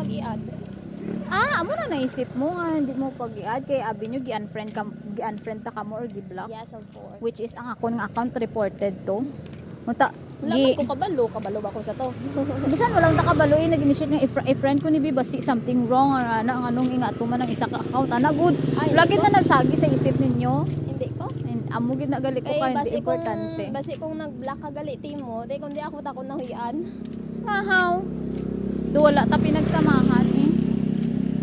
i-add. Amo na naisip mo nga hindi mo pag-i-add kay abi nyo gi-unfriend ta ka mo or gi-block. Yes, of course. Which is ang akong account reported to. Munta Wala man ko kabalo ba ko sa to. bisan walang nakabalo nag-initiate nga i-friend ko ni Biba si something wrong or ana anong ingato man ang isa ka account ana good. Ay, Lagi nako. na nagsagi sa isip ninyo. Hindi ko. Amo gid na gali ko Kay kay hindi basi kung importante. basi kung nag-block ka gali mo, day kung di ako takon na huyan. How? Do wala ta pinagsamahan eh.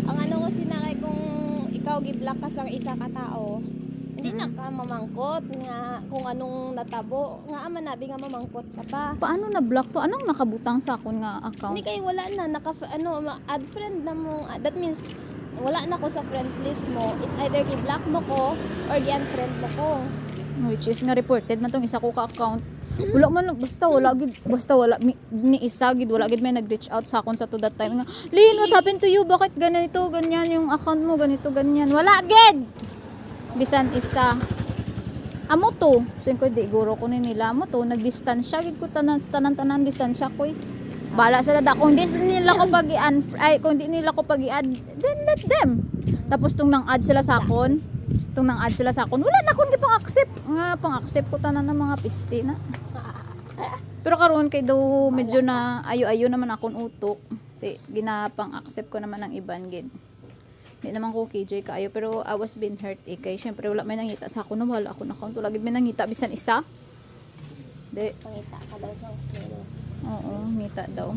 Ang ano ko sinakay kung ikaw gi-block ka sa isa ka tao, hindi na ka mamangkot nga kung anong natabo. Nga manabi nga mamangkot ka pa. Paano na block to? Anong nakabutang sa akon nga account? Hindi kay wala na add friend na mo. That means wala na ko sa friends list mo. It's either gi-block mo ko or gi-unfriend mo ko. Which is nga reported man tong isa ko ka account. Wala man basta wala ni isa gid wala gid may nag-reach out sa akon sa to that time nga Lin, what happened to you? Bakit ganito ganyan yung account mo ganito ganyan? Wala gid. Bisan isa amo to sin ko di guro ko ni nila mo to nagdistansya gid ko tanan distansya ko bala sa dada kung di nila ko kung di nila ko pag-i-add then let them tapos tung nang add sila sa akon wala na akong gipang accept nga pang accept ko tanan ng mga piste na pero karon kay daw medyo na ayo-ayo naman akong utok ginapang accept ko naman ang iban gid. Hindi naman ko KJ kaayo pero I was been hurt kay syempre wala may nangita sa ako na wala ako na account wala gid may nangita bisan isa. Pangita ka daw sa snail. Oo, ngita daw.